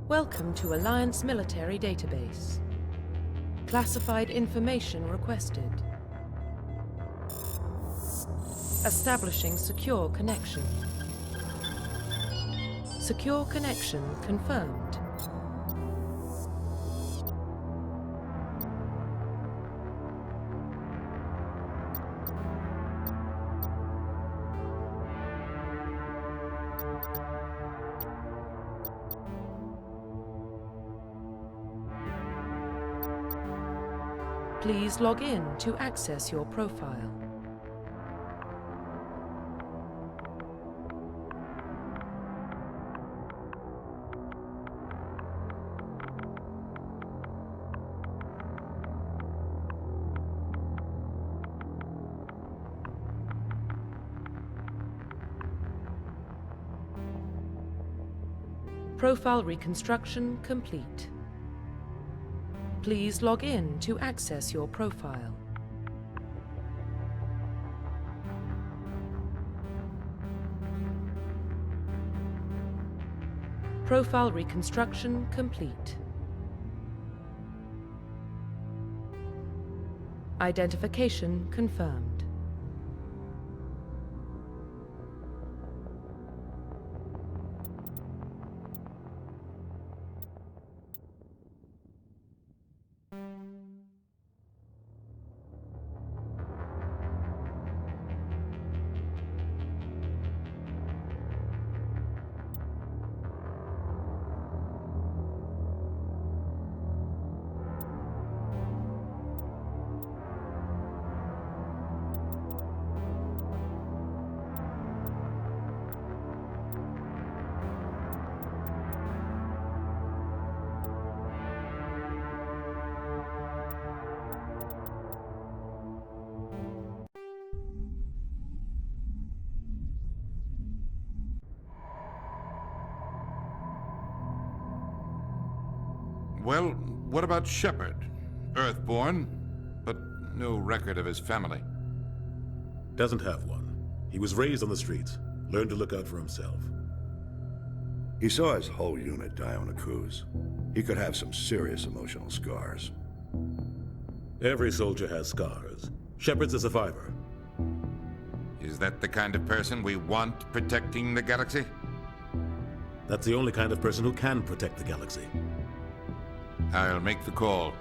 Welcome to Alliance Military Database. Classified information requested. Establishing secure connection. Secure connection confirmed. Please log in to access your profile. Profile reconstruction complete. Please log in to access your profile. Profile reconstruction complete. Identification confirmed. Well, what about Shepard? Earthborn, but no record of his family. Doesn't have one. He was raised on the streets, learned to look out for himself. He saw his whole unit die on a cruise. He could have some serious emotional scars. Every soldier has scars. Shepard's a survivor. Is that the kind of person we want protecting the galaxy? That's the only kind of person who can protect the galaxy. I'll make the call.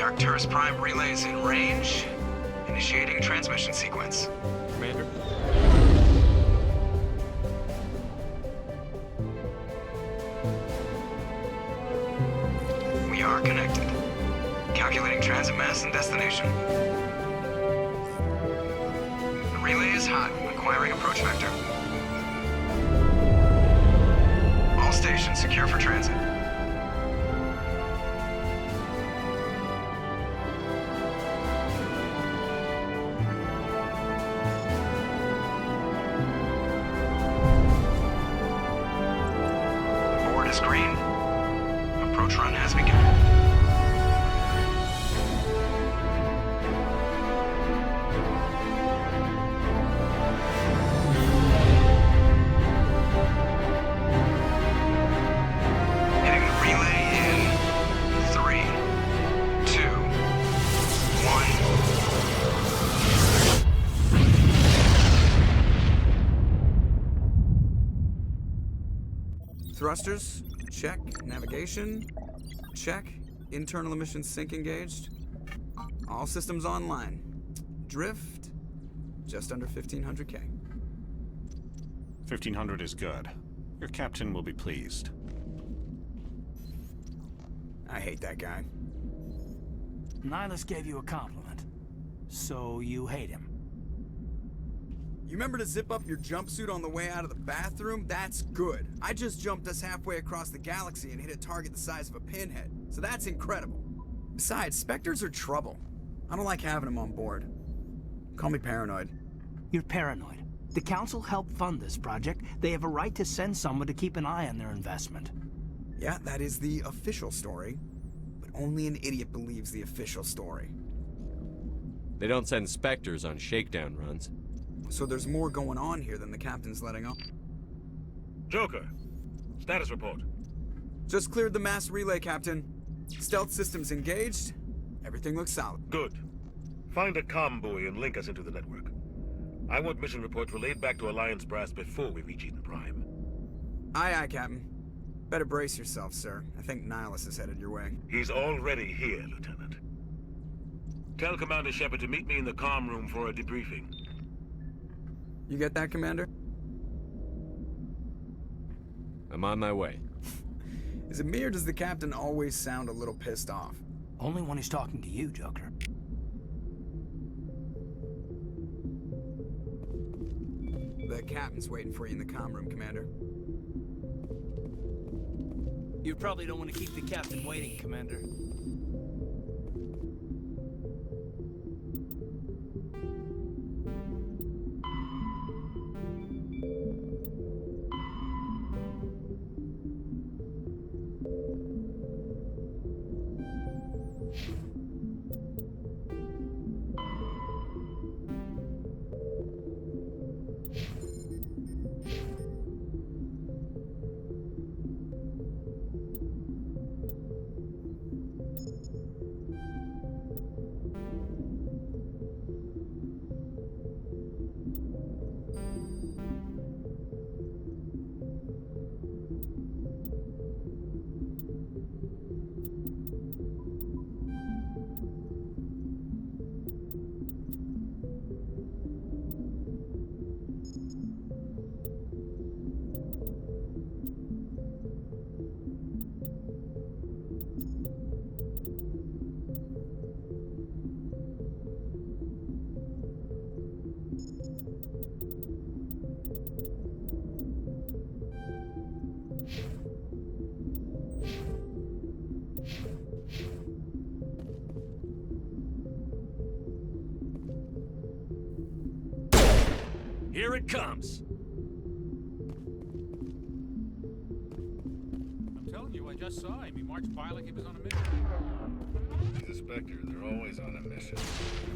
Arcturus Prime relays in range. Initiating transmission sequence. Commander. We are connected. Calculating transit mass and destination. The relay is hot. Acquiring approach vector. All stations secure for transit. Green. Approach run has begun. Hitting the relay in 3, 2, 1. Thrusters, check. Navigation, check. Internal emissions sync engaged. All systems online. Drift, just under 1,500K. 1,500 is good. Your captain will be pleased. I hate that guy. Nihilus gave you a compliment. So you hate him. You remember to zip up your jumpsuit on the way out of the bathroom? That's good. I just jumped us halfway across the galaxy and hit a target the size of a pinhead, so that's incredible. Besides, Spectres are trouble. I don't like having them on board. Call me paranoid. You're paranoid. The Council helped fund this project. They have a right to send someone to keep an eye on their investment. Yeah, that is the official story. But only an idiot believes the official story. They don't send Spectres on shakedown runs. So there's more going on here than the captain's letting on. Joker, status report. Just cleared the mass relay, Captain. Stealth systems engaged. Everything looks solid. Good. Find a comm buoy and link us into the network. I want mission reports relayed back to Alliance Brass before we reach Eden Prime. Aye, aye, Captain. Better brace yourself, sir. I think Nihilus is headed your way. He's already here, Lieutenant. Tell Commander Shepard to meet me in the comm room for a debriefing. You get that, Commander? I'm on my way. Is it me or does the Captain always sound a little pissed off? Only when he's talking to you, Joker. The Captain's waiting for you in the comm room, Commander. You probably don't want to keep the Captain waiting, Commander. Here it comes. I'm telling you, I just saw him. He marched by like he was on a mission. He's a Spectre. They're always on a mission.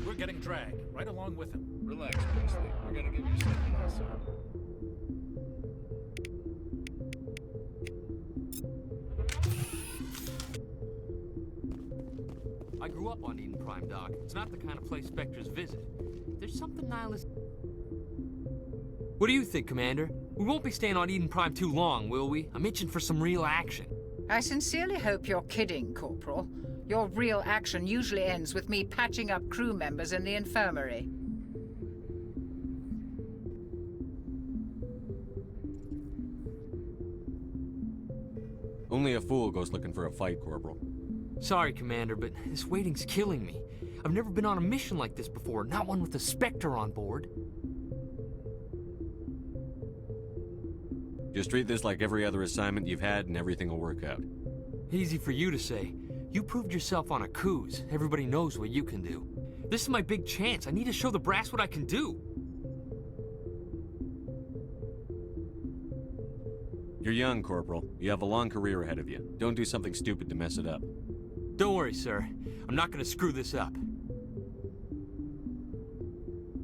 We're getting dragged right along with him. Relax, Presley. We're gonna give you something also. I grew up on Eden Prime, Doc. It's not the kind of place Spectres visit. There's something nihilist. What do you think, Commander? We won't be staying on Eden Prime too long, will we? I'm itching for some real action. I sincerely hope you're kidding, Corporal. Your real action usually ends with me patching up crew members in the infirmary. Only a fool goes looking for a fight, Corporal. Sorry, Commander, but this waiting's killing me. I've never been on a mission like this before, not one with a Spectre on board. Just treat this like every other assignment you've had and everything will work out. Easy for you to say. You proved yourself on a cruise. Everybody knows what you can do. This is my big chance. I need to show the brass what I can do. You're young, Corporal. You have a long career ahead of you. Don't do something stupid to mess it up. Don't worry, sir. I'm not gonna screw this up.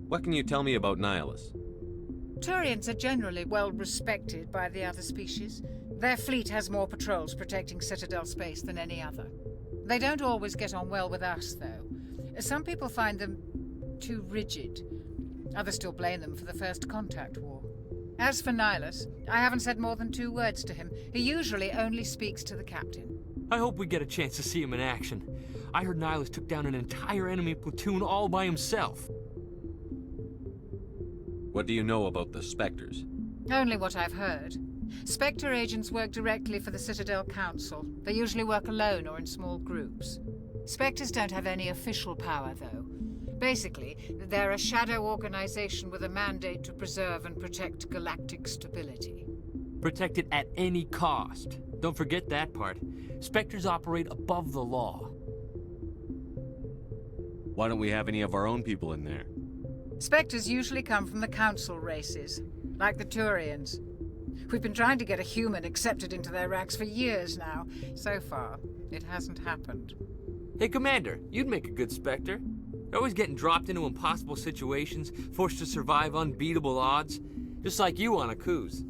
What can you tell me about Nihilus? Turians are generally well respected by the other species. Their fleet has more patrols protecting Citadel space than any other. They don't always get on well with us, though. Some people find them too rigid. Others still blame them for the First Contact War. As for Nihilus, I haven't said more than 2 words to him. He usually only speaks to the captain. I hope we get a chance to see him in action. I heard Nihilus took down an entire enemy platoon all by himself. What do you know about the Spectres? Only what I've heard. Spectre agents work directly for the Citadel Council. They usually work alone or in small groups. Spectres don't have any official power, though. Basically, they're a shadow organization with a mandate to preserve and protect galactic stability. Protect it at any cost. Don't forget that part. Spectres operate above the law. Why don't we have any of our own people in there? Spectres usually come from the council races, like the Turians. We've been trying to get a human accepted into their ranks for years now. So far, it hasn't happened. Hey, Commander, you'd make a good Spectre. You're always getting dropped into impossible situations, forced to survive unbeatable odds, just like you on a cruise.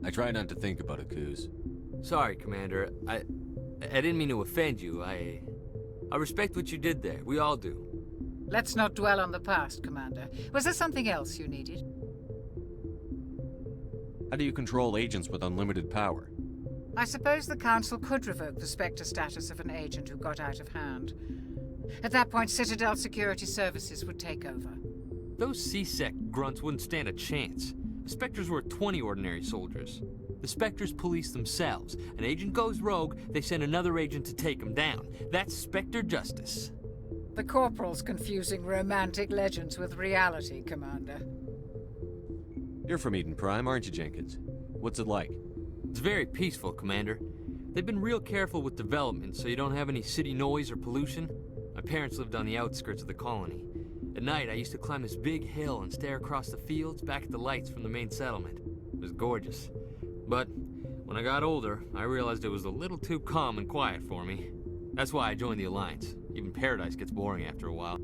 I try not to think about Akuz. Sorry, Commander. I didn't mean to offend you. I respect what you did there. We all do. Let's not dwell on the past, Commander. Was there something else you needed? How do you control agents with unlimited power? I suppose the Council could revoke the Spectre status of an agent who got out of hand. At that point, Citadel Security Services would take over. Those C-Sec grunts wouldn't stand a chance. The Spectres were 20 ordinary soldiers. The Spectres police themselves. An agent goes rogue, they send another agent to take him down. That's Spectre justice. The Corporal's confusing romantic legends with reality, Commander. You're from Eden Prime, aren't you, Jenkins? What's it like? It's very peaceful, Commander. They've been real careful with development, so you don't have any city noise or pollution. My parents lived on the outskirts of the colony. At night, I used to climb this big hill and stare across the fields back at the lights from the main settlement. It was gorgeous. But when I got older, I realized it was a little too calm and quiet for me. That's why I joined the Alliance. Even Paradise gets boring after a while.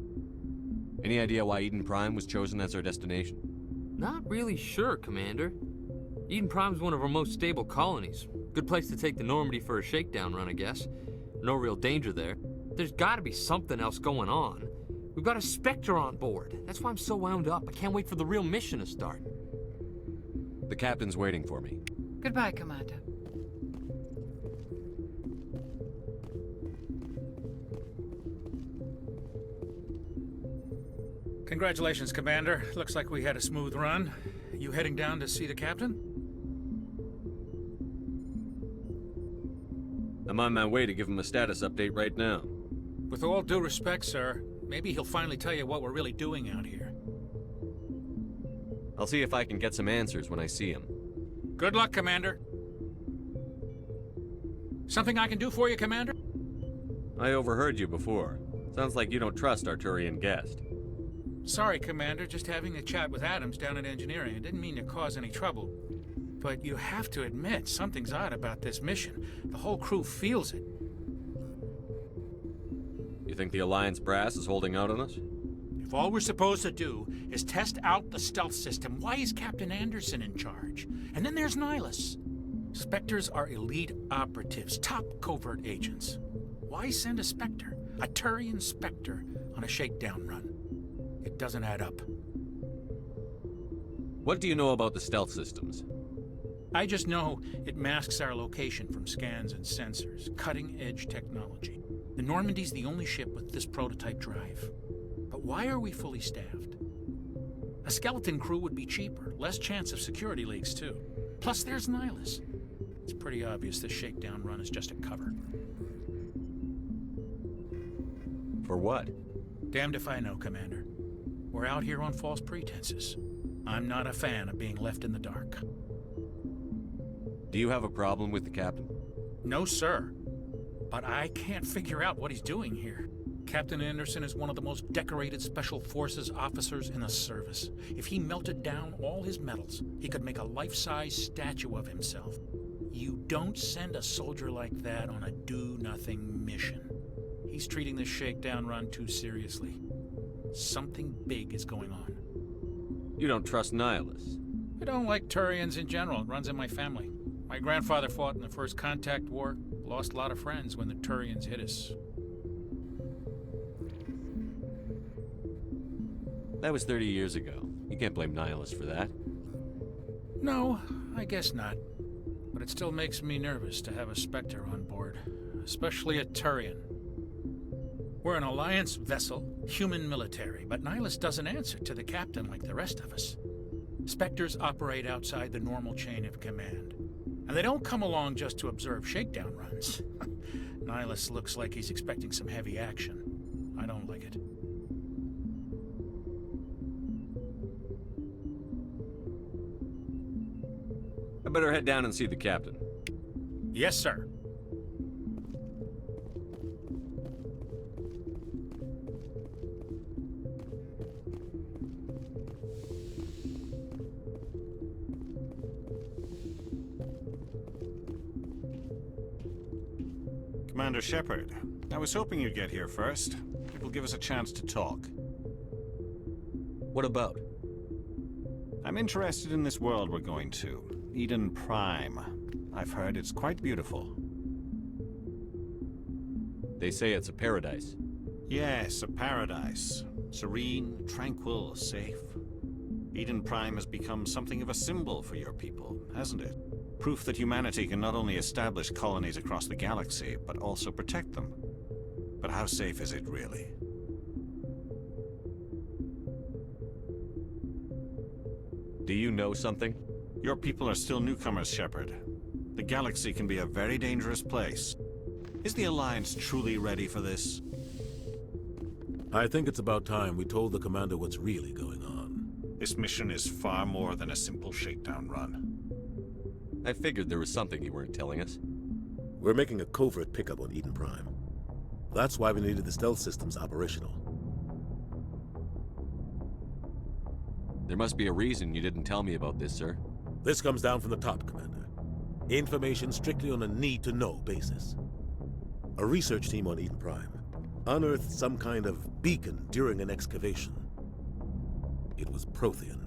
Any idea why Eden Prime was chosen as our destination? Not really sure, Commander. Eden Prime's one of our most stable colonies. Good place to take the Normandy for a shakedown run, I guess. No real danger there. There's gotta be something else going on. We've got a Spectre on board. That's why I'm so wound up. I can't wait for the real mission to start. The captain's waiting for me. Goodbye, Commander. Congratulations, Commander. Looks like we had a smooth run. You heading down to see the captain? I'm on my way to give him a status update right now. With all due respect, sir, maybe he'll finally tell you what we're really doing out here. I'll see if I can get some answers when I see him. Good luck, Commander. Something I can do for you, Commander? I overheard you before. Sounds like you don't trust our Turian guest. Sorry, Commander, just having a chat with Adams down at engineering. I didn't mean to cause any trouble. But you have to admit, something's odd about this mission. The whole crew feels it. You think the Alliance brass is holding out on us? If all we're supposed to do is test out the stealth system, why is Captain Anderson in charge? And then there's Nihilus. Spectres are elite operatives, top covert agents. Why send a Spectre, a Turian Spectre, on a shakedown run? It doesn't add up. What do you know about the stealth systems? I just know it masks our location from scans and sensors. Cutting-edge technology. The Normandy's the only ship with this prototype drive. But why are we fully staffed? A skeleton crew would be cheaper, less chance of security leaks too. Plus there's Nihilus. It's pretty obvious this shakedown run is just a cover. For what? Damned if I know, Commander. We're out here on false pretenses. I'm not a fan of being left in the dark. Do you have a problem with the captain? No, sir. But I can't figure out what he's doing here. Captain Anderson is one of the most decorated Special Forces officers in the service. If he melted down all his medals, he could make a life-size statue of himself. You don't send a soldier like that on a do-nothing mission. He's treating this shakedown run too seriously. Something big is going on. You don't trust Nihilus? I don't like Turians in general. It runs in my family. My grandfather fought in the First Contact War. Lost a lot of friends when the Turians hit us. That was 30 years ago. You can't blame Nihilus for that. No, I guess not. But it still makes me nervous to have a Spectre on board. Especially a Turian. We're an Alliance vessel, human military, but Nihilus doesn't answer to the captain like the rest of us. Spectres operate outside the normal chain of command. And they don't come along just to observe shakedown runs. Nihilus looks like he's expecting some heavy action. I don't like it. I better head down and see the captain. Yes, sir. Commander Shepard, I was hoping you'd get here first. It will give us a chance to talk. What about? I'm interested in this world we're going to, Eden Prime. I've heard it's quite beautiful. They say it's a paradise. Yes, a paradise. Serene, tranquil, safe. Eden Prime has become something of a symbol for your people, hasn't it? Proof that humanity can not only establish colonies across the galaxy, but also protect them. But how safe is it really? Do you know something? Your people are still newcomers, Shepard. The galaxy can be a very dangerous place. Is the Alliance truly ready for this? I think it's about time we told the Commander what's really going on. This mission is far more than a simple shakedown run. I figured there was something you weren't telling us. We're making a covert pickup on Eden Prime. That's why we needed the stealth systems operational. There must be a reason you didn't tell me about this, sir. This comes down from the top, Commander. Information strictly on a need-to-know basis. A research team on Eden Prime unearthed some kind of beacon during an excavation. It was Prothean.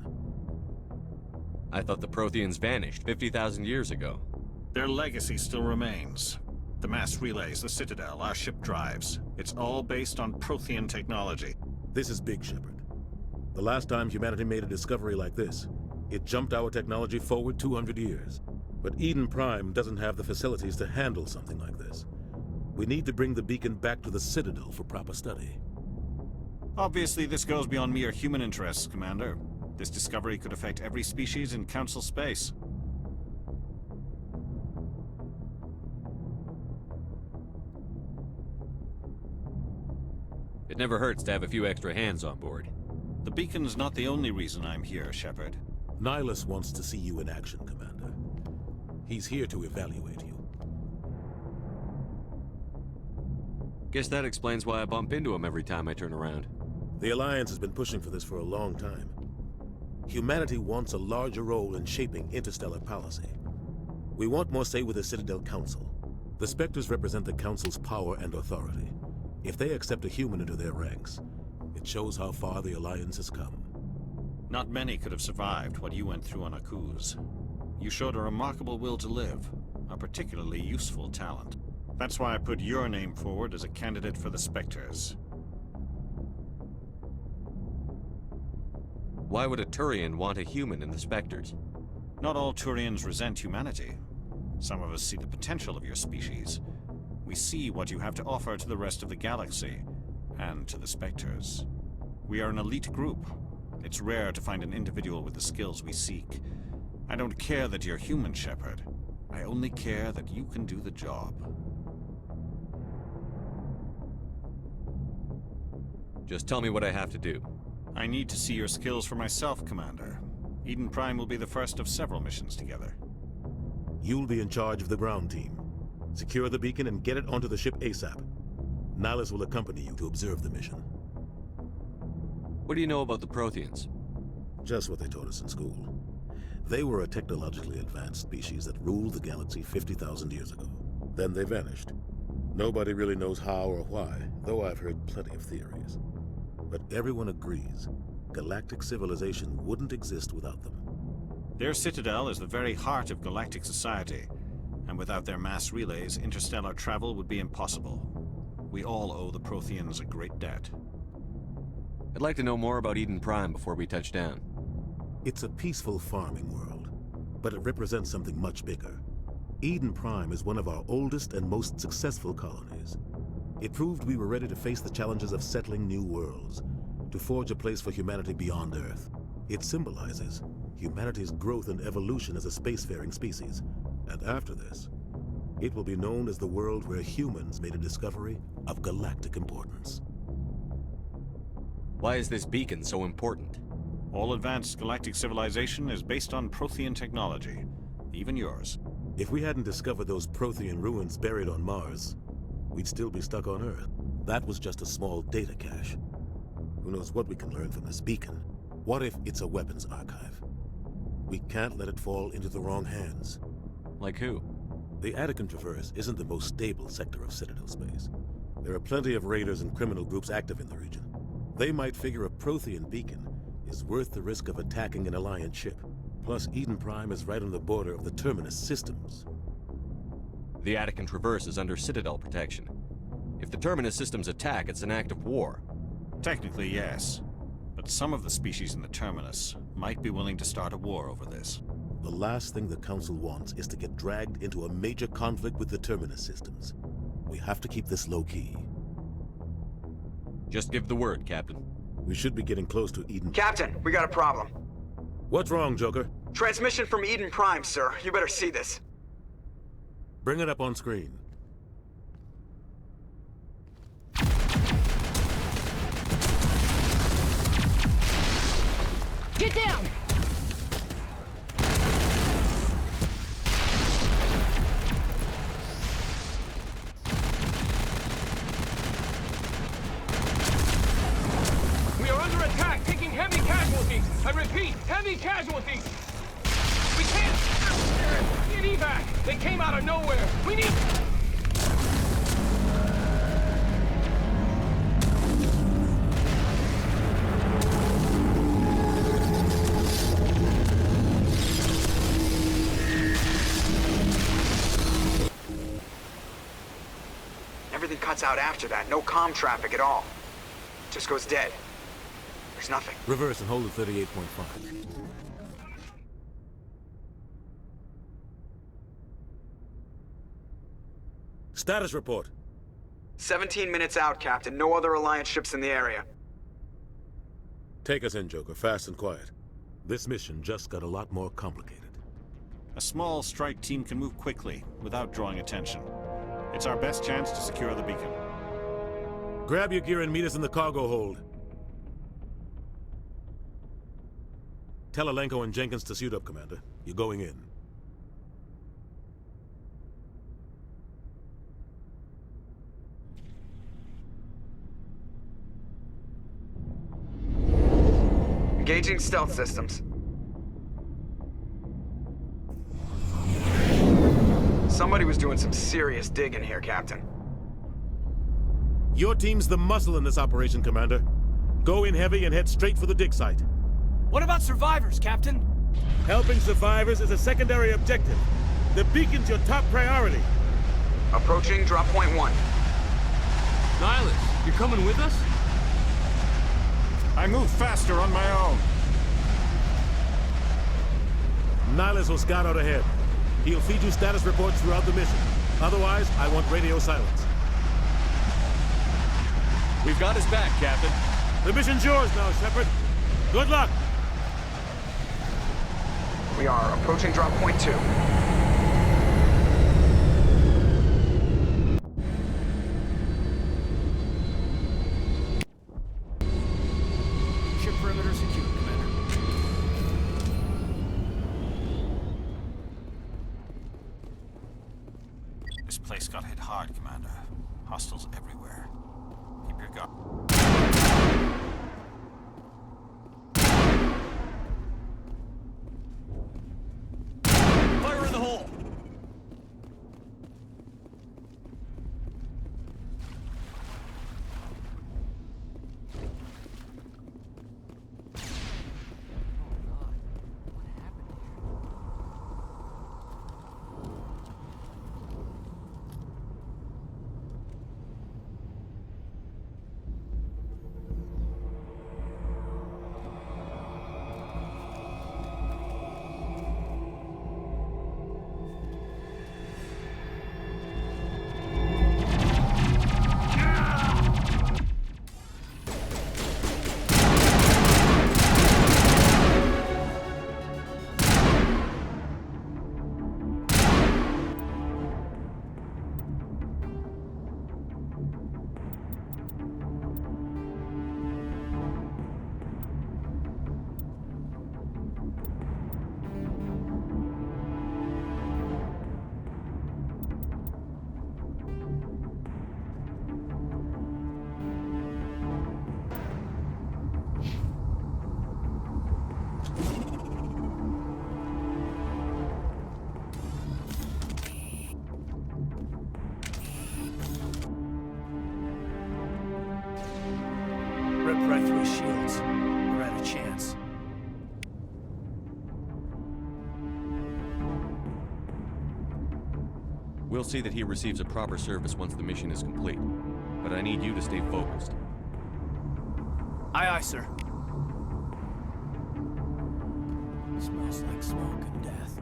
I thought the Protheans vanished 50,000 years ago. Their legacy still remains. The mass relays, the Citadel, our ship drives. It's all based on Prothean technology. This is big, Shepard. The last time humanity made a discovery like this, it jumped our technology forward 200 years. But Eden Prime doesn't have the facilities to handle something like this. We need to bring the beacon back to the Citadel for proper study. Obviously, this goes beyond mere human interests, Commander. This discovery could affect every species in Council space. It never hurts to have a few extra hands on board. The beacon's not the only reason I'm here, Shepard. Nihilus wants to see you in action, Commander. He's here to evaluate you. Guess that explains why I bump into him every time I turn around. The Alliance has been pushing for this for a long time. Humanity wants a larger role in shaping interstellar policy. We want more say with the Citadel Council. The Spectres represent the Council's power and authority. If they accept a human into their ranks, it shows how far the Alliance has come. Not many could have survived what you went through on Akuz. You showed a remarkable will to live, a particularly useful talent. That's why I put your name forward as a candidate for the Spectres. Why would a Turian want a human in the Spectres? Not all Turians resent humanity. Some of us see the potential of your species. We see what you have to offer to the rest of the galaxy, and to the Spectres. We are an elite group. It's rare to find an individual with the skills we seek. I don't care that you're human, Shepard. I only care that you can do the job. Just tell me what I have to do. I need to see your skills for myself, Commander. Eden Prime will be the first of several missions together. You'll be in charge of the ground team. Secure the beacon and get it onto the ship ASAP. Nihilus will accompany you to observe the mission. What do you know about the Protheans? Just what they taught us in school. They were a technologically advanced species that ruled the galaxy 50,000 years ago. Then they vanished. Nobody really knows how or why, though I've heard plenty of theories. But everyone agrees, galactic civilization wouldn't exist without them. Their citadel is the very heart of galactic society, and without their mass relays, interstellar travel would be impossible. We all owe the Protheans a great debt. I'd like to know more about Eden Prime before we touch down. It's a peaceful farming world, but it represents something much bigger. Eden Prime is one of our oldest and most successful colonies. It proved we were ready to face the challenges of settling new worlds, to forge a place for humanity beyond Earth. It symbolizes humanity's growth and evolution as a spacefaring species, And after this, it will be known as the world where humans made a discovery of galactic importance. Why is this beacon so important? All advanced galactic civilization is based on Prothean technology, even yours. If we hadn't discovered those Prothean ruins buried on Mars, we'd still be stuck on Earth. That was just a small data cache. Who knows what we can learn from this beacon? What if it's a weapons archive? We can't let it fall into the wrong hands. Like who? The Attican Traverse isn't the most stable sector of Citadel space. There are plenty of raiders and criminal groups active in the region. They might figure a Prothean beacon is worth the risk of attacking an Alliance ship. Plus, Eden Prime is right on the border of the Terminus systems. The Attican Traverse is under Citadel protection. If the Terminus systems attack, it's an act of war. Technically, yes. But some of the species in the Terminus might be willing to start a war over this. The last thing the Council wants is to get dragged into a major conflict with the Terminus systems. We have to keep this low-key. Just give the word, Captain. We should be getting close to Eden. Captain, we got a problem. What's wrong, Joker? Transmission from Eden Prime, sir. You better see this. Bring it up on screen. Get down! We are under attack, taking heavy casualties. I repeat, heavy casualties. We can't get evac. They came out of nowhere. We need... Everything cuts out after that. No comm traffic at all. Just goes dead. There's nothing. Reverse and hold at 38.5. Status report. 17 minutes out, Captain. No other Alliance ships in the area. Take us in, Joker, fast and quiet. This mission just got a lot more complicated. A small strike team can move quickly, without drawing attention. It's our best chance to secure the beacon. Grab your gear and meet us in the cargo hold. Tell Alenko and Jenkins to suit up, Commander. You're going in. Engaging stealth systems. Somebody was doing some serious digging here, Captain. Your team's the muscle in this operation, Commander. Go in heavy and head straight for the dig site. What about survivors, Captain? Helping survivors is a secondary objective. The beacon's your top priority. Approaching drop point 1. Nihilus, you're coming with us? I move faster on my own. Nihilus will scout out ahead. He'll feed you status reports throughout the mission. Otherwise, I want radio silence. We've got his back, Captain. The mission's yours now, Shepard. Good luck! We are approaching drop point 2. Ship perimeter secure, Commander. This place got hit hard, Commander. Hostiles everywhere. Keep your guard. Fire in the hole! ripped right through his shields. We're at a chance. We'll see that he receives a proper service once the mission is complete. But I need you to stay focused. Aye, aye, sir. Smells like smoke and death.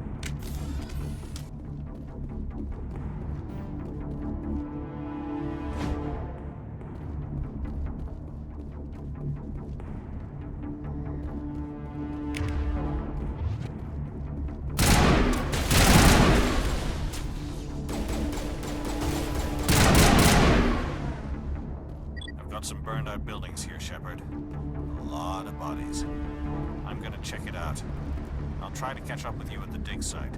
I've got some burned out buildings here, Shepard. A lot of bodies. I'm gonna check it out. I'll try to catch up with you at the dig site.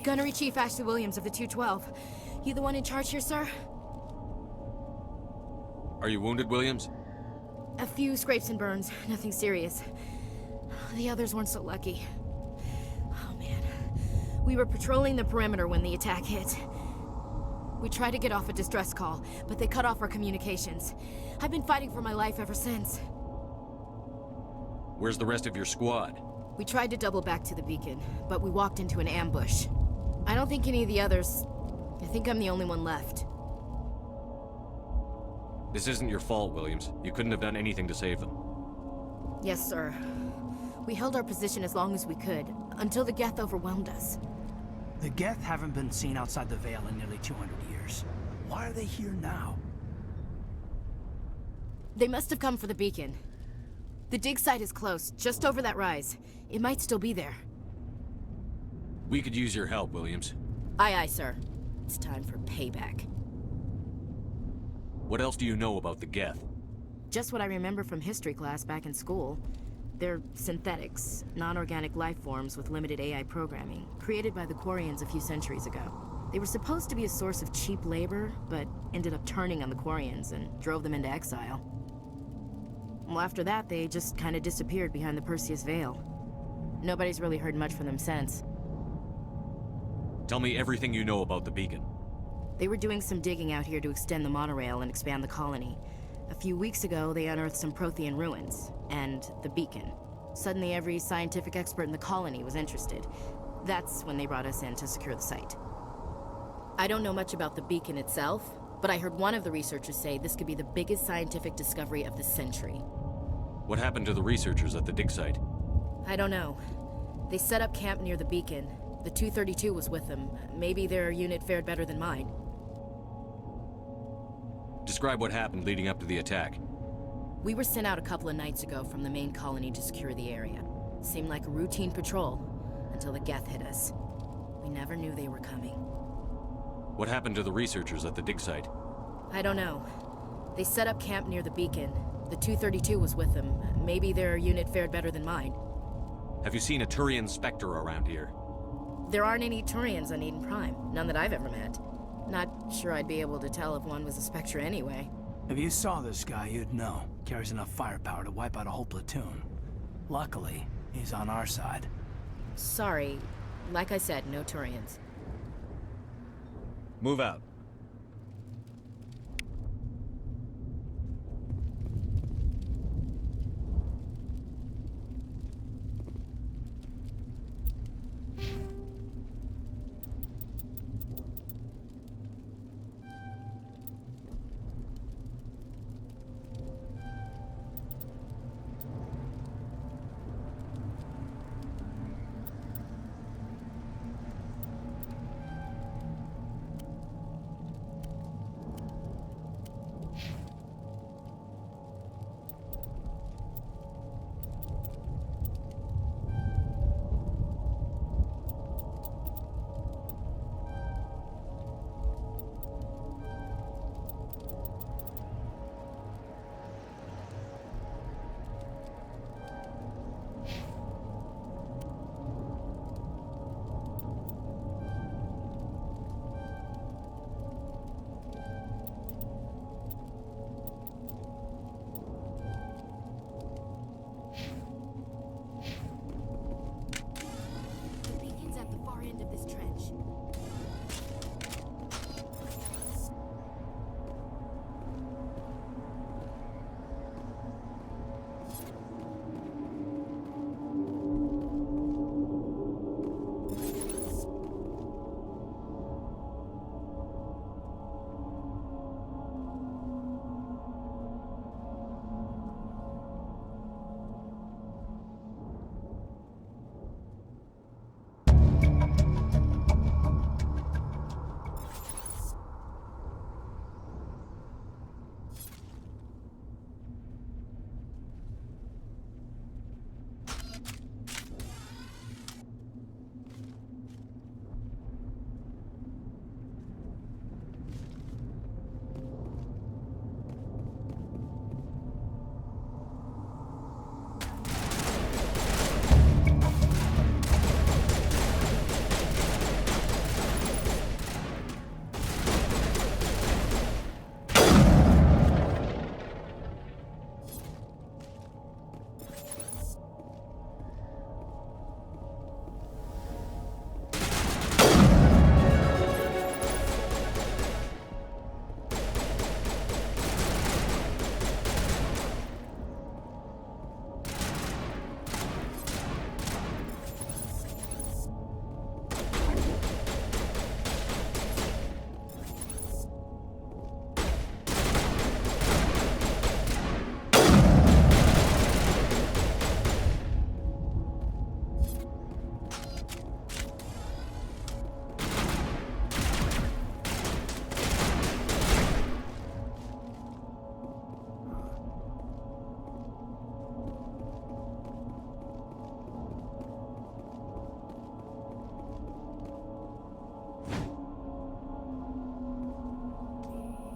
Gunnery Chief Ashley Williams of the 212. You the one in charge here, sir? Are you wounded, Williams? A few scrapes and burns, nothing serious. The others weren't so lucky. Oh man. We were patrolling the perimeter when the attack hit. We tried to get off a distress call, but they cut off our communications. I've been fighting for my life ever since. Where's the rest of your squad? We tried to double back to the beacon, but we walked into an ambush. I don't think any of the others... I think I'm the only one left. This isn't your fault, Williams. You couldn't have done anything to save them. Yes, sir. We held our position as long as we could, until the Geth overwhelmed us. The Geth haven't been seen outside the Veil in nearly 200 years. Why are they here now? They must have come for the beacon. The dig site is close, just over that rise. It might still be there. We could use your help, Williams. Aye, aye, sir. It's time for payback. What else do you know about the Geth? Just what I remember from history class back in school. They're synthetics, non-organic life forms with limited AI programming, created by the Quarians a few centuries ago. They were supposed to be a source of cheap labor, but ended up turning on the Quarians and drove them into exile. Well, after that, they just kind of disappeared behind the Perseus Veil. Nobody's really heard much from them since. Tell me everything you know about the beacon. They were doing some digging out here to extend the monorail and expand the colony. A few weeks ago, they unearthed some Prothean ruins, and the beacon. Suddenly, every scientific expert in the colony was interested. That's when they brought us in to secure the site. I don't know much about the beacon itself, but I heard one of the researchers say this could be the biggest scientific discovery of the century. What happened to the researchers at the dig site? I don't know. They set up camp near the beacon, The 232 was with them. Maybe their unit fared better than mine. Describe what happened leading up to the attack. We were sent out a couple of nights ago from the main colony to secure the area. Seemed like a routine patrol, until the Geth hit us. We never knew they were coming. What happened to the researchers at the dig site? I don't know. They set up camp near the beacon. The 232 was with them. Maybe their unit fared better than mine. Have you seen a Turian Spectre around here? There aren't any Turians on Eden Prime. None that I've ever met. Not sure I'd be able to tell if one was a Spectre anyway. If you saw this guy, you'd know. Carries enough firepower to wipe out a whole platoon. Luckily, he's on our side. Sorry. Like I said, no Turians. Move out.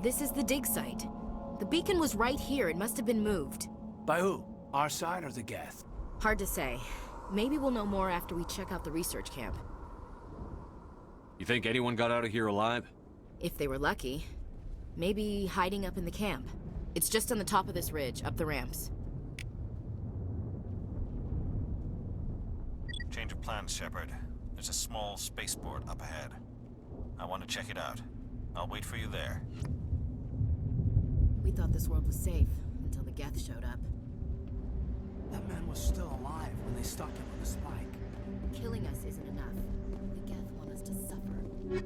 This is the dig site. The beacon was right here. It must have been moved. By who? Our side or the Geth? Hard to say. Maybe we'll know more after we check out the research camp. You think anyone got out of here alive? If they were lucky. Maybe hiding up in the camp. It's just on the top of this ridge, up the ramps. Change of plans, Shepard. There's a small spaceport up ahead. I want to check it out. I'll wait for you there. We thought this world was safe, until the Geth showed up. That man was still alive when they stuck him with a spike. Killing us isn't enough. The Geth want us to suffer.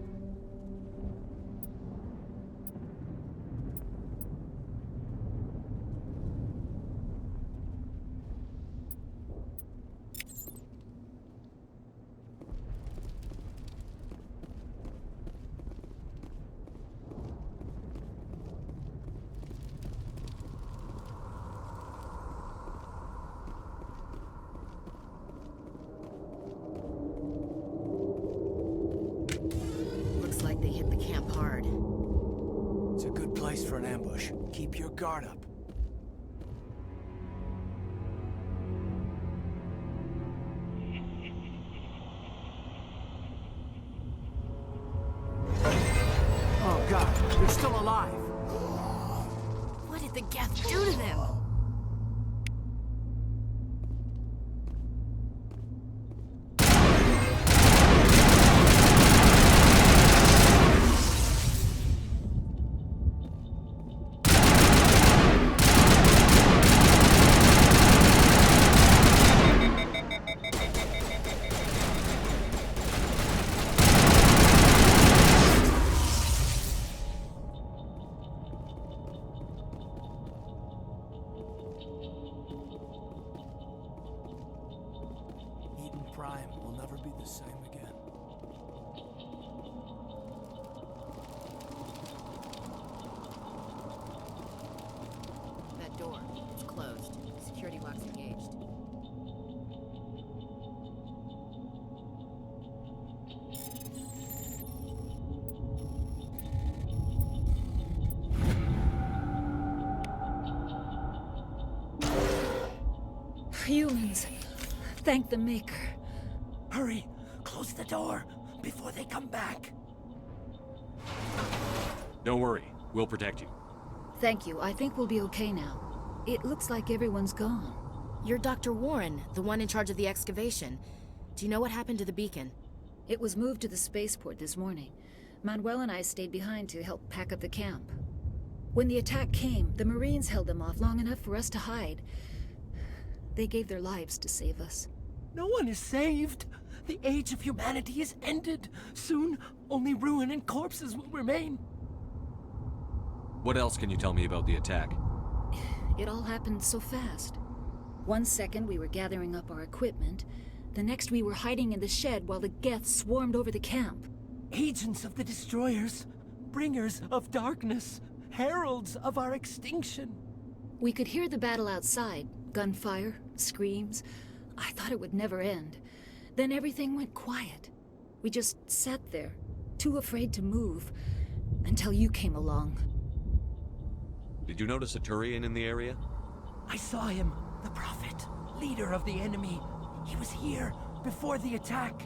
place for an ambush. Keep your guard up. Oh god, they're still alive! What did the Geth do to them? Eden Prime will never be the same again. That door, it's closed. Security lock's engaged. Humans. Thank the Maker. Hurry! Close the door before they come back! Don't worry, we'll protect you. Thank you. I think we'll be okay now. It looks like everyone's gone. You're Dr. Warren, the one in charge of the excavation. Do you know what happened to the beacon? It was moved to the spaceport this morning. Manuel and I stayed behind to help pack up the camp. When the attack came, the Marines held them off long enough for us to hide. They gave their lives to save us. No one is saved! The age of humanity is ended! Soon, only ruin and corpses will remain! What else can you tell me about the attack? It all happened so fast. 1 second we were gathering up our equipment. The next we were hiding in the shed while the Geth swarmed over the camp. Agents of the Destroyers, bringers of darkness, heralds of our extinction. We could hear the battle outside. Gunfire, screams. I thought it would never end. Then everything went quiet. We just sat there, too afraid to move, until you came along. Did you notice a Turian in the area? I saw him, the Prophet, leader of the enemy. He was here before the attack.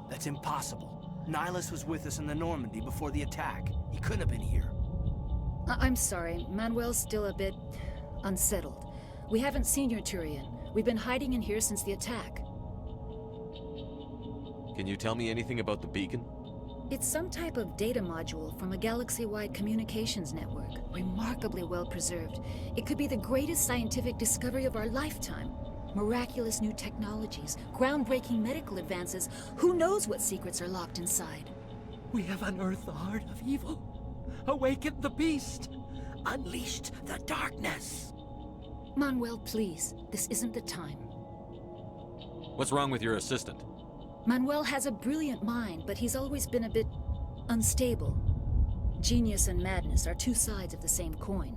That's impossible. Nihilus was with us in the Normandy before the attack. He couldn't have been here. I'm sorry. Manuel's still a bit unsettled. We haven't seen your Turian. We've been hiding in here since the attack. Can you tell me anything about the beacon? It's some type of data module from a galaxy-wide communications network. Remarkably well preserved. It could be the greatest scientific discovery of our lifetime. Miraculous new technologies, groundbreaking medical advances. Who knows what secrets are locked inside? We have unearthed the heart of evil, awakened the beast, unleashed the darkness. Manuel, please. This isn't the time. What's wrong with your assistant? Manuel has a brilliant mind, but he's always been a bit unstable. Genius and madness are two sides of the same coin.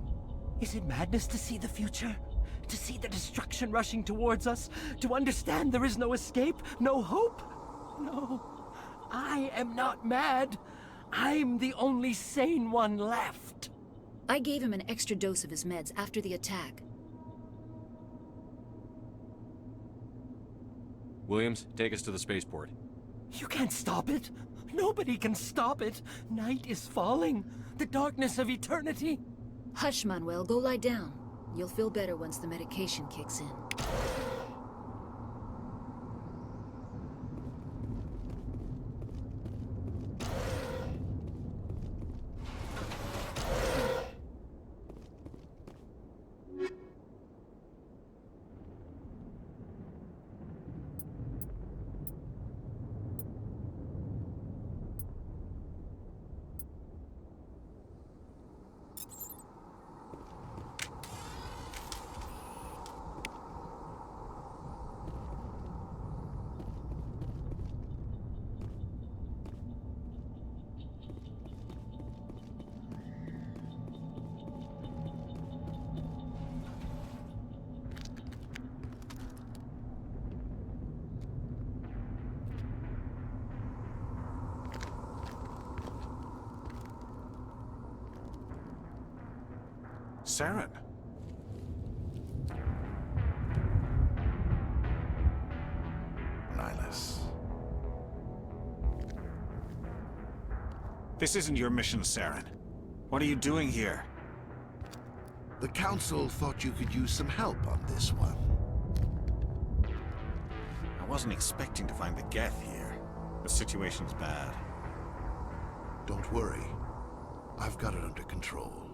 Is it madness to see the future? To see the destruction rushing towards us? To understand there is no escape? No hope? No. I am not mad. I'm the only sane one left. I gave him an extra dose of his meds after the attack. Williams, take us to the spaceport. You can't stop it. Nobody can stop it. Night is falling. The darkness of eternity. Hush, Manuel. Go lie down. You'll feel better once the medication kicks in. Saren. Nihilus. This isn't your mission, Saren. What are you doing here? The Council thought you could use some help on this one. I wasn't expecting to find the Geth here. The situation's bad. Don't worry. I've got it under control.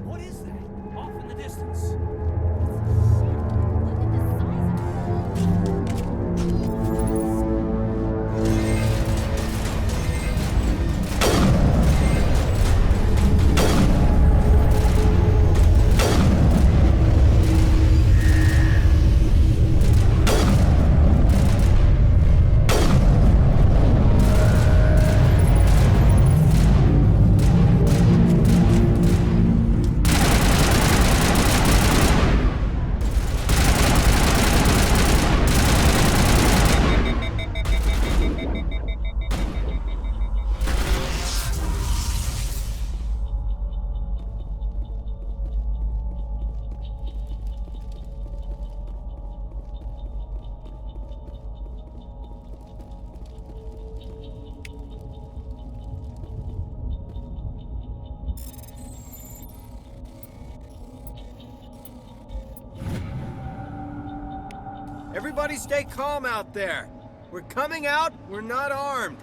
What is that? Off in the distance. Everybody stay calm out there. We're coming out, we're not armed.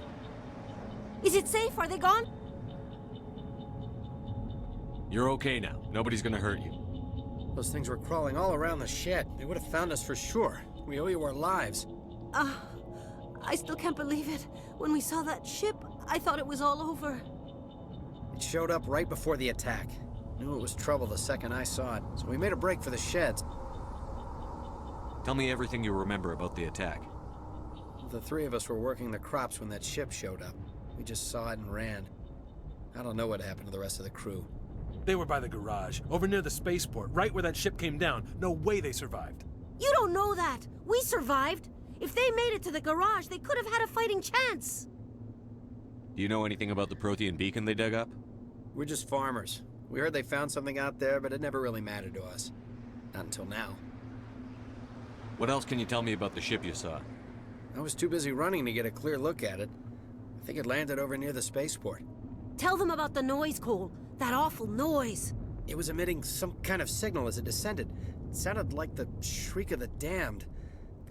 Is it safe? Are they gone? You're okay now. Nobody's gonna hurt you. Those things were crawling all around the shed. They would have found us for sure. We owe you our lives. I still can't believe it. When we saw that ship, I thought it was all over. It showed up right before the attack. Knew it was trouble the second I saw it, so we made a break for the sheds. Tell me everything you remember about the attack. The three of us were working the crops when that ship showed up. We just saw it and ran. I don't know what happened to the rest of the crew. They were by the garage, over near the spaceport, right where that ship came down. No way they survived. You don't know that. We survived. If they made it to the garage, they could have had a fighting chance. Do you know anything about the Prothean beacon they dug up? We're just farmers. We heard they found something out there, but it never really mattered to us. Not until now. What else can you tell me about the ship you saw? I was too busy running to get a clear look at it. I think it landed over near the spaceport. Tell them about the noise, Cole. That awful noise. It was emitting some kind of signal as it descended. It sounded like the shriek of the damned.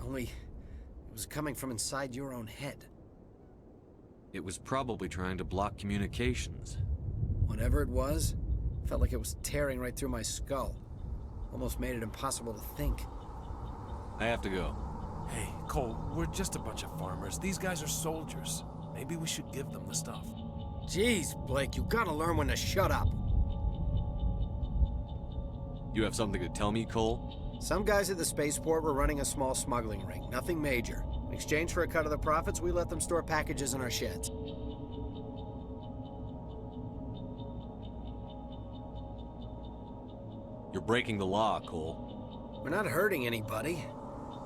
Only it was coming from inside your own head. It was probably trying to block communications. Whatever it was, felt like it was tearing right through my skull. Almost made it impossible to think. I have to go. Hey, Cole, we're just a bunch of farmers. These guys are soldiers. Maybe we should give them the stuff. Jeez, Blake, you gotta learn when to shut up. You have something to tell me, Cole? Some guys at the spaceport were running a small smuggling ring, nothing major. In exchange for a cut of the profits, we let them store packages in our sheds. You're breaking the law, Cole. We're not hurting anybody.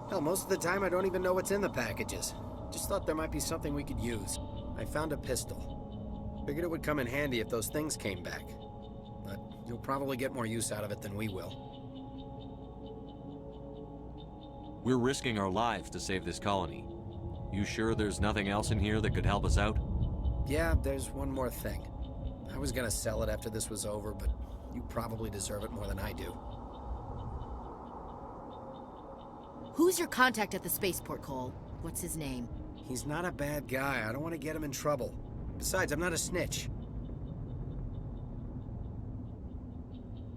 Hell, most of the time I don't even know what's in the packages. Just thought there might be something we could use. I found a pistol. Figured it would come in handy if those things came back. But you'll probably get more use out of it than we will. We're risking our lives to save this colony. You sure there's nothing else in here that could help us out? Yeah, there's one more thing. I was gonna sell it after this was over, but you probably deserve it more than I do. Who's your contact at the spaceport, Cole? What's his name? He's not a bad guy. I don't want to get him in trouble. Besides, I'm not a snitch.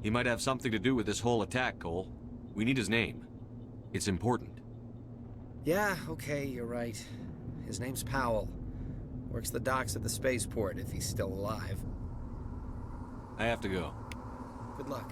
He might have something to do with this whole attack, Cole. We need his name. It's important. Yeah, okay, you're right. His name's Powell. Works the docks at the spaceport, if he's still alive. I have to go. Good luck.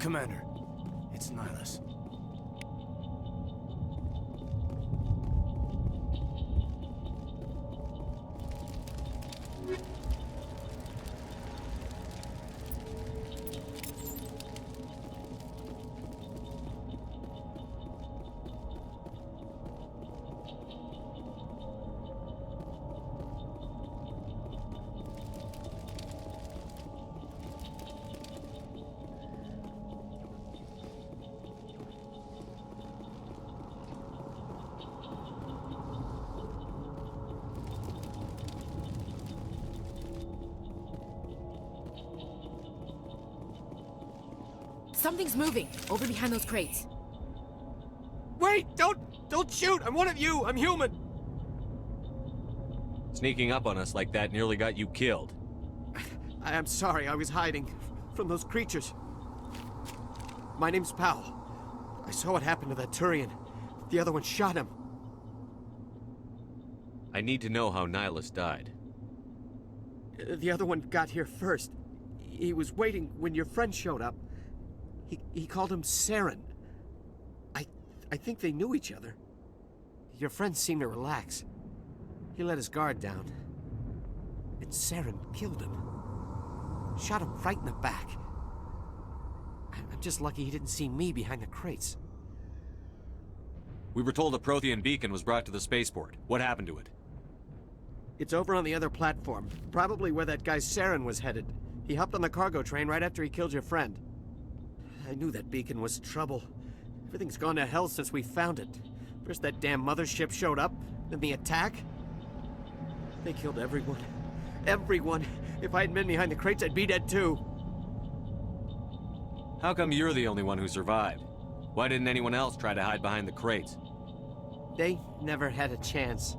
Commander. It's Nihilus. Something's moving, over behind those crates. Wait! Don't shoot! I'm one of you! I'm human! Sneaking up on us like that nearly got you killed. I'm sorry, I was hiding from those creatures. My name's Powell. I saw what happened to that Turian. The other one shot him. I need to know how Nihilus died. The other one got here first. He was waiting when your friend showed up. He called him Saren. I think they knew each other. Your friend seemed to relax. He let his guard down. And Saren killed him. Shot him right in the back. I'm just lucky he didn't see me behind the crates. We were told a Prothean beacon was brought to the spaceport. What happened to it? It's over on the other platform. Probably where that guy Saren was headed. He hopped on the cargo train right after he killed your friend. I knew that beacon was trouble. Everything's gone to hell since we found it. First that damn mothership showed up, then the attack. They killed everyone. Everyone. If I hadn't been behind the crates, I'd be dead too. How come you're the only one who survived? Why didn't anyone else try to hide behind the crates? They never had a chance.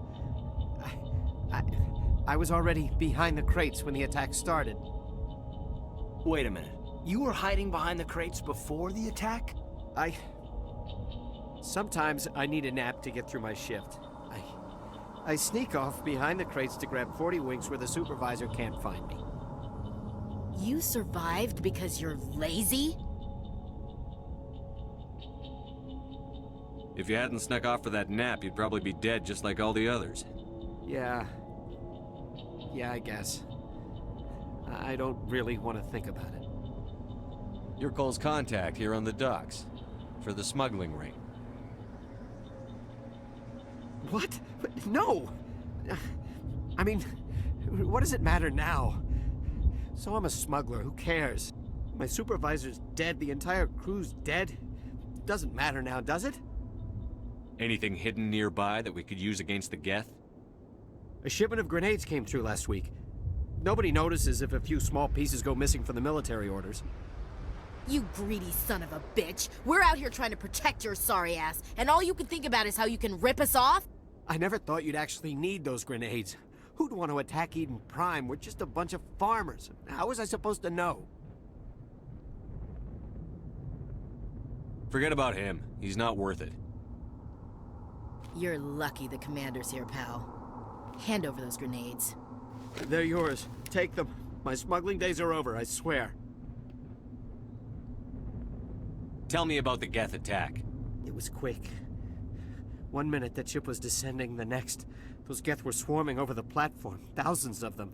I was already behind the crates when the attack started. Wait a minute. You were hiding behind the crates before the attack? Sometimes I need a nap to get through my shift. I sneak off behind the crates to grab 40 winks where the supervisor can't find me. You survived because you're lazy? If you hadn't snuck off for that nap, you'd probably be dead just like all the others. Yeah, I guess. I don't really want to think about it. You're Cole's contact here on the docks. For the smuggling ring. What? No! I mean, what does it matter now? So I'm a smuggler, who cares? My supervisor's dead, the entire crew's dead. Doesn't matter now, does it? Anything hidden nearby that we could use against the Geth? A shipment of grenades came through last week. Nobody notices if a few small pieces go missing from the military orders. You greedy son of a bitch. We're out here trying to protect your sorry ass, and all you can think about is how you can rip us off? I never thought you'd actually need those grenades. Who'd want to attack Eden Prime? We're just a bunch of farmers. How was I supposed to know? Forget about him. He's not worth it. You're lucky the commander's here, pal. Hand over those grenades. They're yours. Take them. My smuggling days are over, I swear. Tell me about the Geth attack. It was quick. 1 minute that ship was descending, the next, those Geth were swarming over the platform. Thousands of them.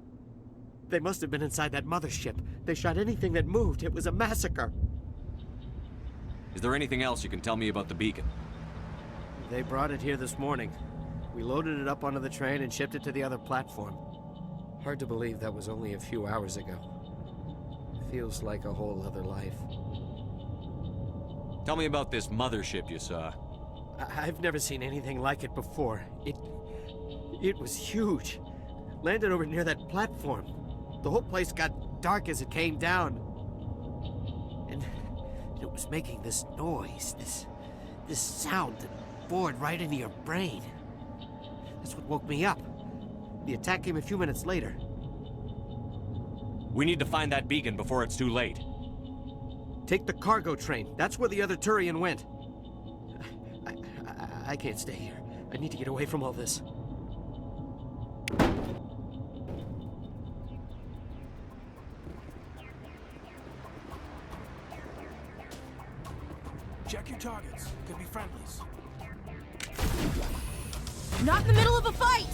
They must have been inside that mothership. They shot anything that moved. It was a massacre. Is there anything else you can tell me about the beacon? They brought it here this morning. We loaded it up onto the train and shipped it to the other platform. Hard to believe that was only a few hours ago. Feels like a whole other life. Tell me about this mothership you saw. I've never seen anything like it before. It was huge. Landed over near that platform. The whole place got dark as it came down. And it was making this noise, this sound that bored right into your brain. That's what woke me up. The attack came a few minutes later. We need to find that beacon before it's too late. Take the cargo train. That's where the other Turian went. I can't stay here. I need to get away from all this. 2 targets. Could be friendlies. Not in the middle of a fight!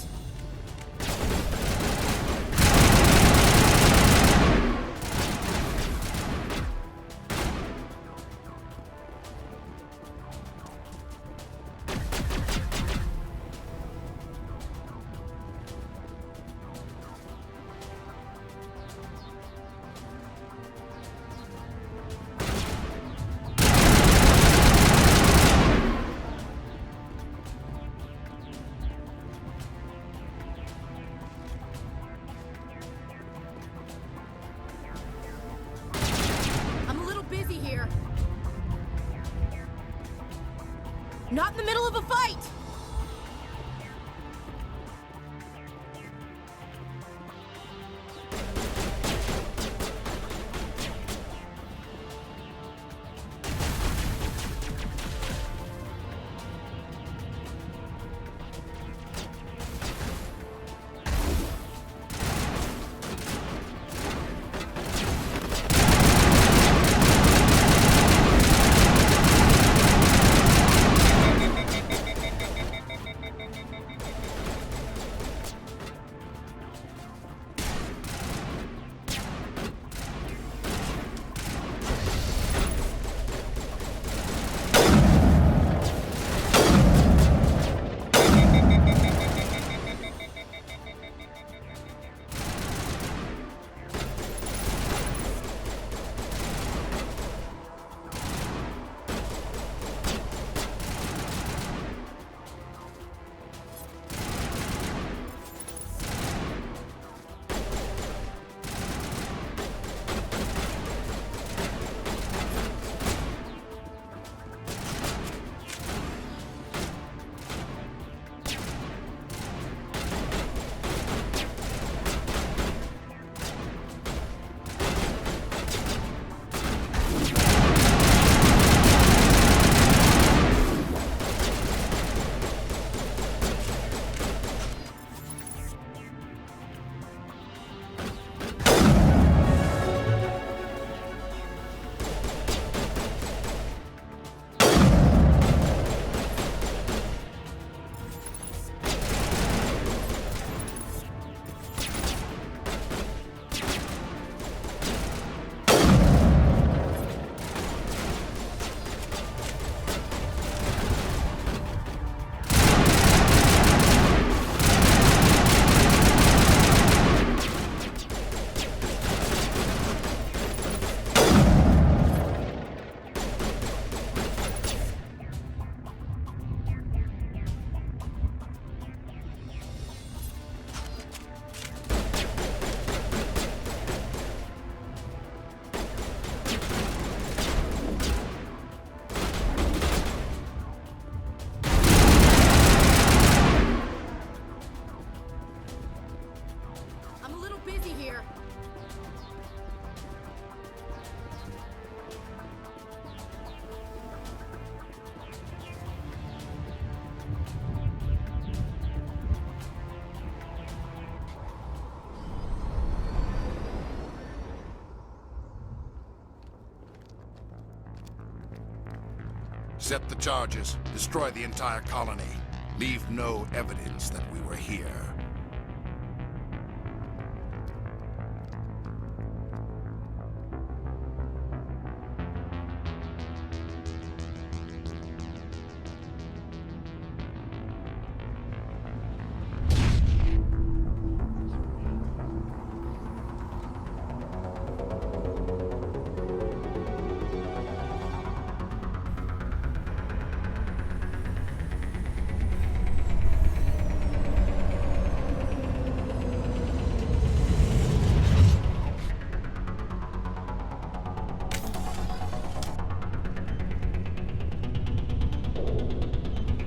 Busy here. Not in the middle of a fight! Set the charges. Destroy the entire colony. Leave no evidence that we were here.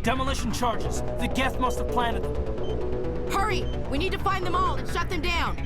Demolition charges. The Geth must have planted them. Hurry! We need to find them all and shut them down!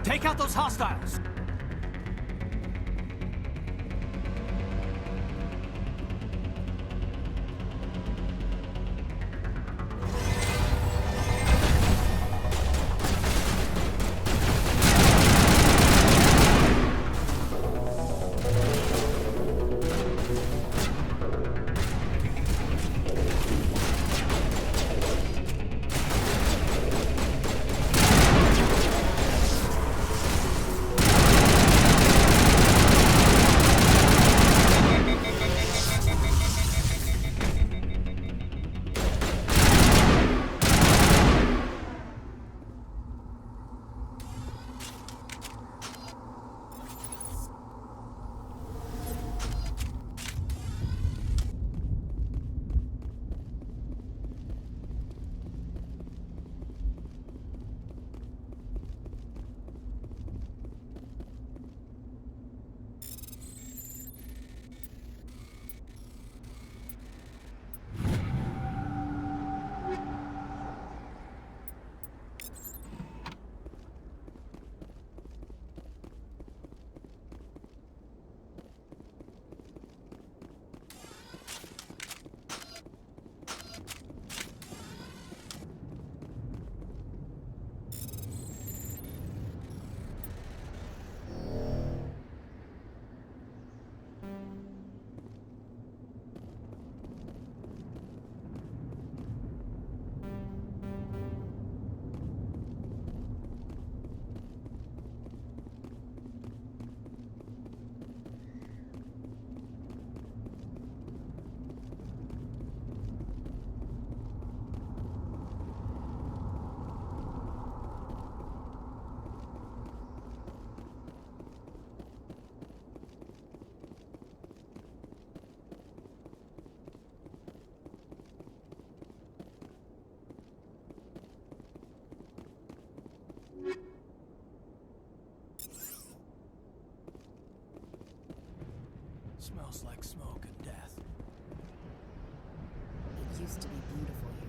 Take out those hostiles! Smells like smoke and death. It used to be beautiful here.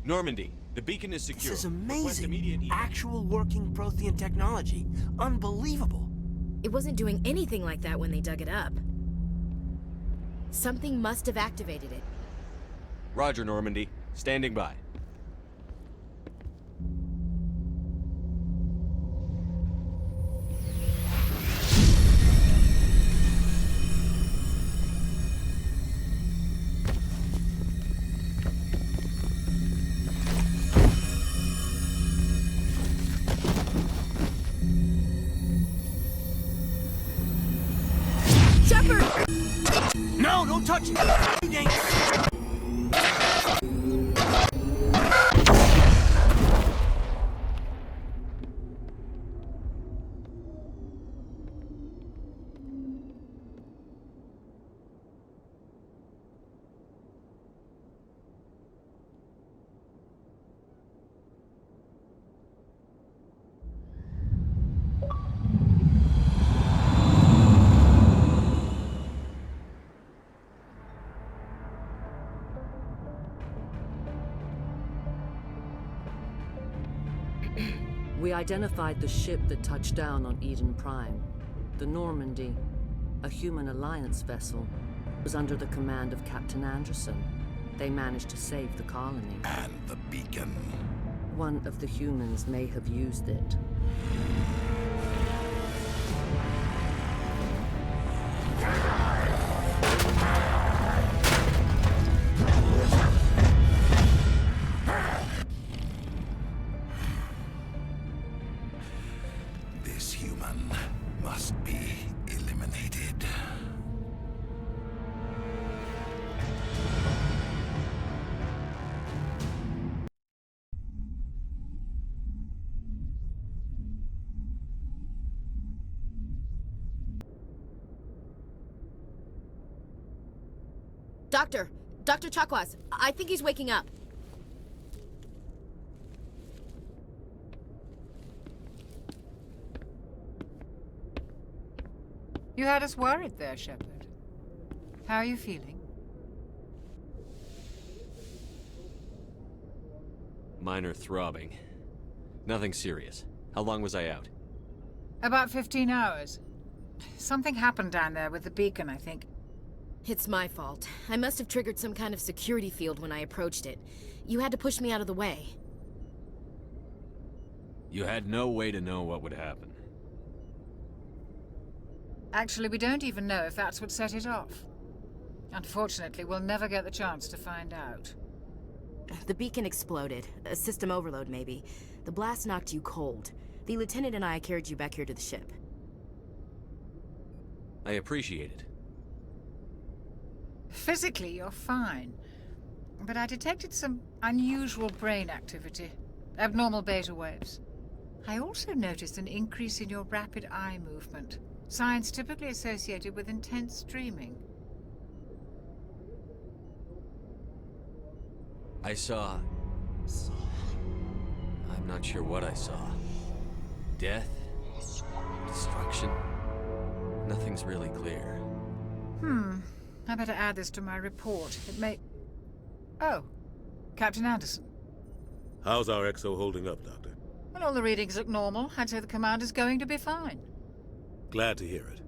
Normandy, the beacon is secure. This is Request immediate amazing. evac. Actual working Prothean technology. Unbelievable. It wasn't doing anything like that when they dug it up. Something must have activated it. Roger, Normandy. Standing by. No, don't touch it! Dangerous. We identified the ship that touched down on Eden Prime. The Normandy, a human alliance vessel, was under the command of Captain Anderson. They managed to save the colony. And the beacon. One of the humans may have used it. This human must be eliminated. Doctor! Dr. Chakwas, I think he's waking up. You had us worried there, Shepard. How are you feeling? Minor throbbing. Nothing serious. How long was I out? About 15 hours. Something happened down there with the beacon, I think. It's my fault. I must have triggered some kind of security field when I approached it. You had to push me out of the way. You had no way to know what would happen. Actually, we don't even know if that's what set it off. Unfortunately, we'll never get the chance to find out. The beacon exploded. A system overload, maybe. The blast knocked you cold. The lieutenant and I carried you back here to the ship. I appreciate it. Physically, you're fine. But I detected some unusual brain activity. Abnormal beta waves. I also noticed an increase in your rapid eye movement. Signs typically associated with intense dreaming. I saw... I'm not sure what I saw. Death? Destruction? Nothing's really clear. I better add this to my report. It may... Oh, Captain Anderson. How's our XO holding up, Doctor? Well, all the readings look normal. I'd say the commander's going to be fine. Glad to hear it.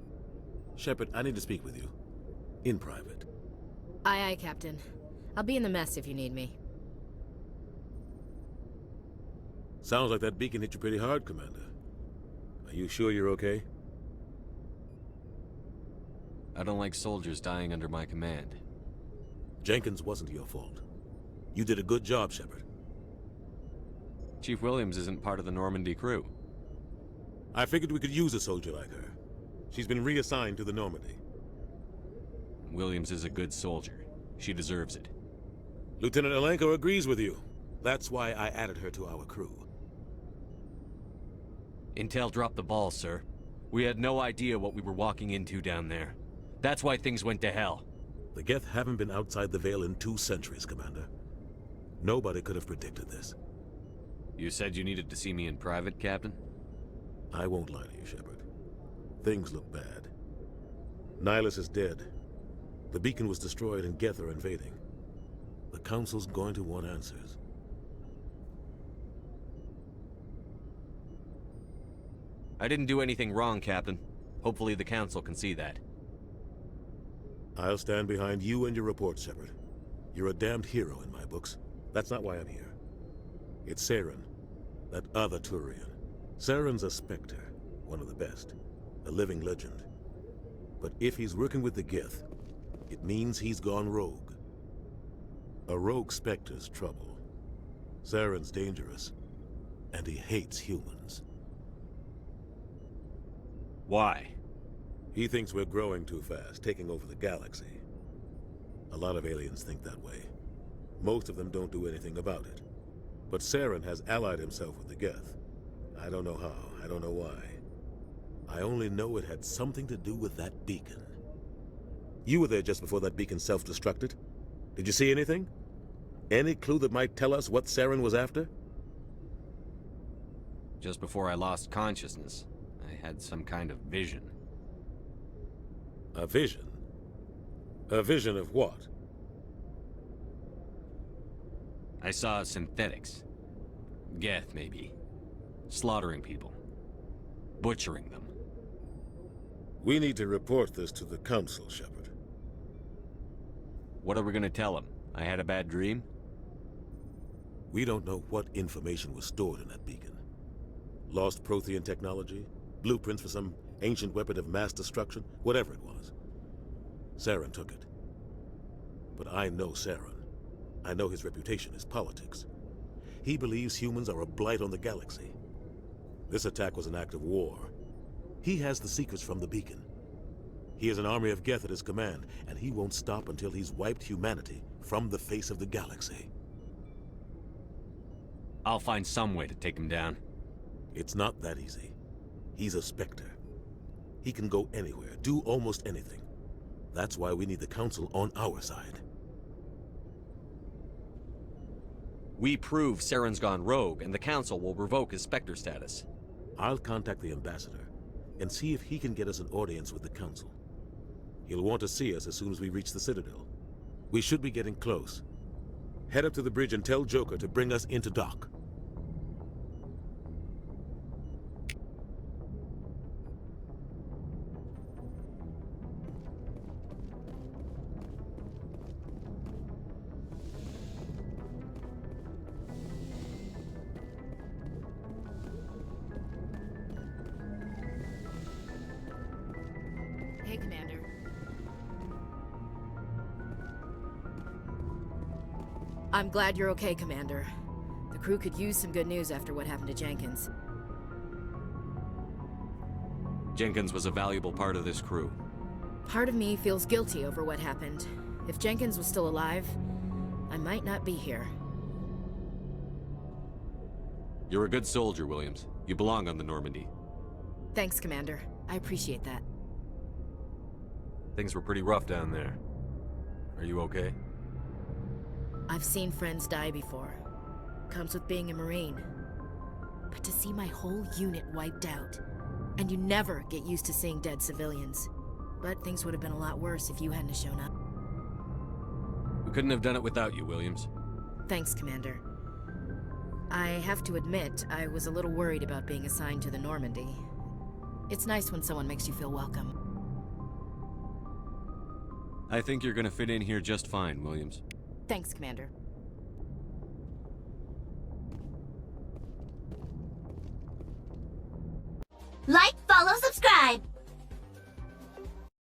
Shepard, I need to speak with you. In private. Aye, Captain. I'll be in the mess if you need me. Sounds like that beacon hit you pretty hard, Commander. Are you sure you're okay? I don't like soldiers dying under my command. Jenkins wasn't your fault. You did a good job, Shepard. Chief Williams isn't part of the Normandy crew. I figured we could use a soldier like her. She's been reassigned to the Normandy. Williams is a good soldier. She deserves it. Lieutenant Alenko agrees with you. That's why I added her to our crew. Intel dropped the ball, sir. We had no idea what we were walking into down there. That's why things went to hell. The Geth haven't been outside the Veil in 2 centuries, Commander. Nobody could have predicted this. You said you needed to see me in private, Captain? I won't lie to you, Shepard. Things look bad. Nihilus is dead. The beacon was destroyed and Geth are invading. The Council's going to want answers. I didn't do anything wrong, Captain. Hopefully the Council can see that. I'll stand behind you and your report, Shepard. You're a damned hero in my books. That's not why I'm here. It's Saren, that other Turian. Saren's a Spectre, one of the best. A living legend. But if he's working with the Geth, it means he's gone rogue. A rogue Spectre's trouble. Saren's dangerous, and he hates humans. Why? He thinks we're growing too fast, taking over the galaxy. A lot of aliens think that way. Most of them don't do anything about it. But Saren has allied himself with the Geth. I don't know how, I don't know why. I only know it had something to do with that beacon. You were there just before that beacon self-destructed. Did you see anything? Any clue that might tell us what Saren was after? Just before I lost consciousness, I had some kind of vision. A vision? A vision of what? I saw synthetics. Geth, maybe. Slaughtering people. Butchering them. We need to report this to the Council, Shepard. What are we gonna tell them? I had a bad dream? We don't know what information was stored in that beacon. Lost Prothean technology? Blueprints for some ancient weapon of mass destruction? Whatever it was. Saren took it. But I know Saren. I know his reputation is politics. He believes humans are a blight on the galaxy. This attack was an act of war. He has the secrets from the beacon. He has an army of Geth at his command, and he won't stop until he's wiped humanity from the face of the galaxy. I'll find some way to take him down. It's not that easy. He's a Spectre. He can go anywhere, do almost anything. That's why we need the Council on our side. We prove Saren's gone rogue, and the Council will revoke his Spectre status. I'll contact the ambassador and see if he can get us an audience with the Council. He'll want to see us as soon as we reach the Citadel. We should be getting close. Head up to the bridge and tell Joker to bring us into dock. Hey, Commander. I'm glad you're okay, Commander. The crew could use some good news after what happened to Jenkins. Jenkins was a valuable part of this crew. Part of me feels guilty over what happened. If Jenkins was still alive, I might not be here. You're a good soldier, Williams. You belong on the Normandy. Thanks, Commander. I appreciate that. Things were pretty rough down there. Are you okay? I've seen friends die before. Comes with being a Marine. But to see my whole unit wiped out, and you never get used to seeing dead civilians. But things would have been a lot worse if you hadn't shown up. We couldn't have done it without you, Williams. Thanks, Commander. I have to admit, I was a little worried about being assigned to the Normandy. It's nice when someone makes you feel welcome. I think you're gonna fit in here just fine, Williams. Thanks, Commander. Like